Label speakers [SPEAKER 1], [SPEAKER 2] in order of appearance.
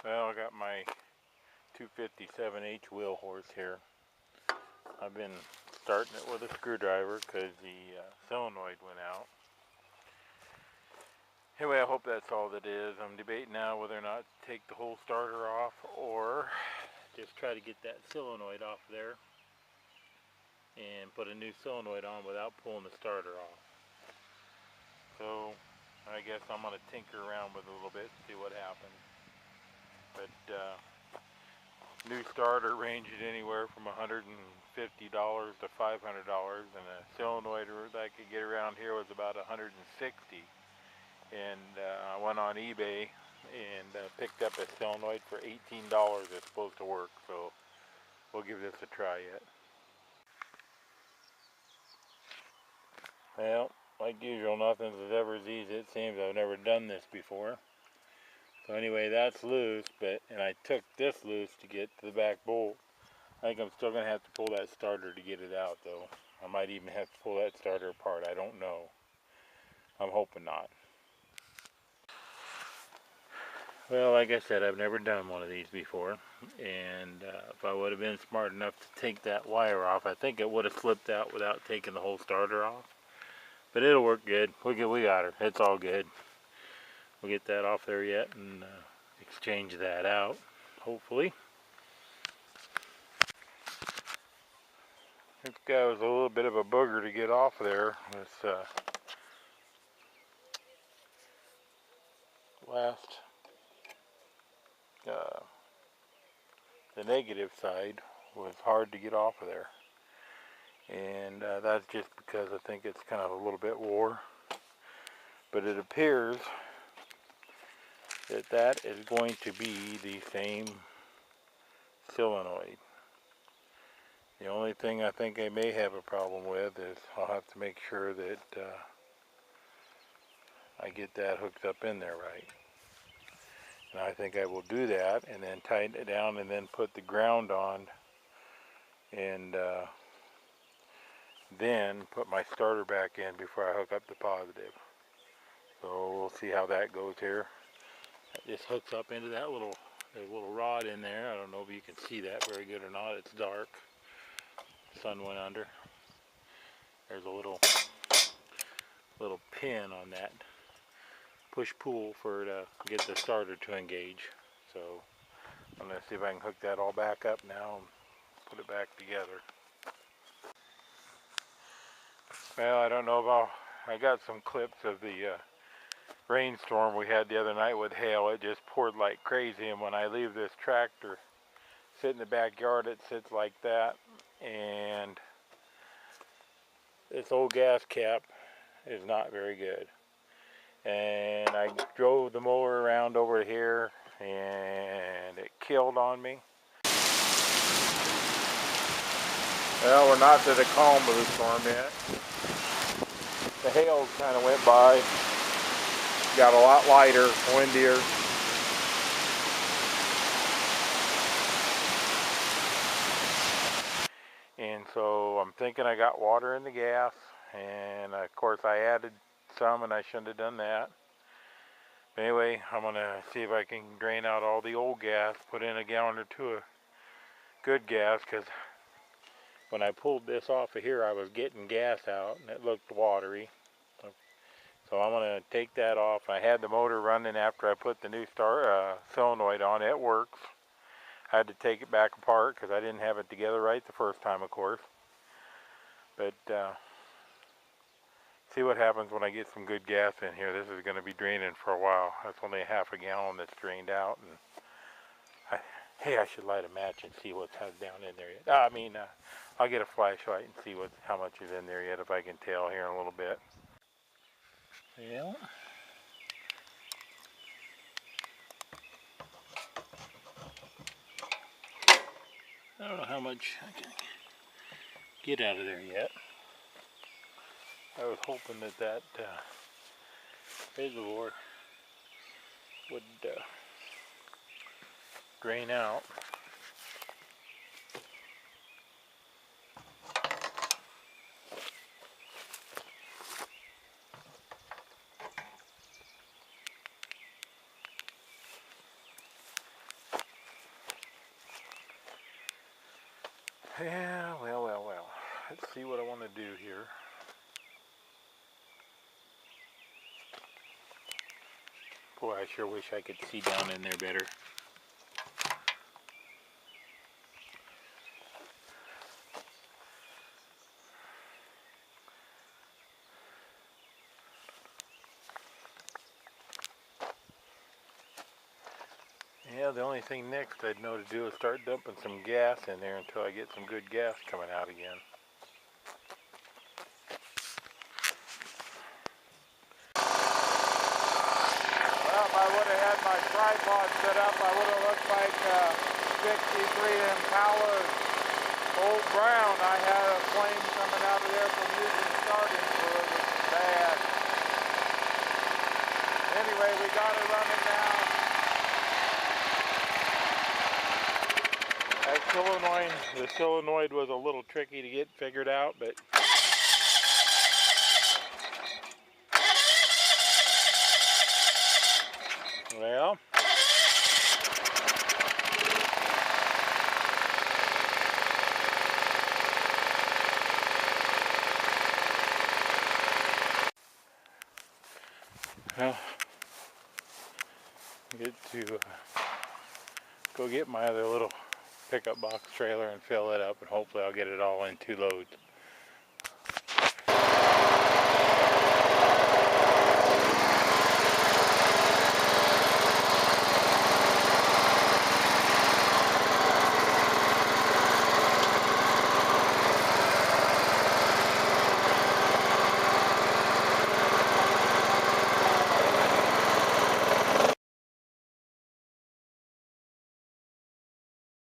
[SPEAKER 1] Well, I got my 257H wheel horse here. I've been starting it with a screwdriver because the solenoid went out. Anyway, I hope that's all that is. I'm debating now whether or not to take the whole starter off or just try to get that solenoid off there and put a new solenoid on without pulling the starter off. So I guess I'm going to tinker around with it a little bit and see what happens. But new starter ranges anywhere from $150 to $500, and a solenoid that I could get around here was about $160. And I went on eBay and picked up a solenoid for $18. It's supposed to work, so we'll give this a try yet. Well, like usual, nothing's ever as easy as it seems. I've never done this before. So anyway, that's loose, and I took this loose to get to the back bolt. I think I'm still going to have to pull that starter to get it out, though. I might even have to pull that starter apart. I don't know. I'm hoping not. Well, like I said, I've never done one of these before, and if I would have been smart enough to take that wire off, I think it would have slipped out without taking the whole starter off. But it'll work good. We got her. It's all good. We'll get that off there yet and exchange that out, hopefully. This guy was a little bit of a booger to get off of there. This the negative side was hard to get off of there. And that's just because I think it's kind of a little bit wore. But it appears that that is going to be the same solenoid. The only thing I think I may have a problem with is I'll have to make sure that I get that hooked up in there right. And I think I will do that and then tighten it down and then put the ground on and then put my starter back in before I hook up the positive. So we'll see how that goes here. That just hooks up into that little rod in there. I don't know if you can see that very good or not. It's dark. The sun went under. There's a little pin on that push-pull for to get the starter to engage. So I'm going to see if I can hook that all back up now and put it back together. Well, I don't know about, I got some clips of the rainstorm we had the other night with hail. It just poured like crazy, and when I leave this tractor sit in the backyard, it sits like that, and this old gas cap is not very good. And I drove the mower around over here and it killed on me. Well, we're not to the calm of the storm yet. The hail kind of went by, got a lot lighter, windier. And so I'm thinking I got water in the gas, and of course I added some and I shouldn't have done that. But anyway, I'm going to see if I can drain out all the old gas, put in a gallon or two of good gas, because when I pulled this off of here I was getting gas out and it looked watery. So I'm going to take that off. I had the motor running after I put the new solenoid on. It works. I had to take it back apart because I didn't have it together right the first time, of course. But see what happens when I get some good gas in here. This is going to be draining for a while. That's only a half a gallon that's drained out. And hey, I should light a match and see what's down in there yet. I'll get a flashlight and see how much is in there yet, if I can tell here in a little bit. Well, I don't know how much I can get out of there yet. I was hoping that reservoir would drain out. Yeah, well. Let's see what I want to do here. Boy, I sure wish I could see down in there better. Yeah, the only thing next I'd know to do is start dumping some gas in there until I get some good gas coming out again. Well, if I would have had my tripod set up, I would have looked like 63 Impala Old Brown. I had a flame coming out of there from using starting fluid, which is bad. Anyway, we got it running now. That solenoid, the solenoid was a little tricky to get figured out, but well, get to go get my other little pickup box trailer and fill it up, and hopefully I'll get it all in 2 loads.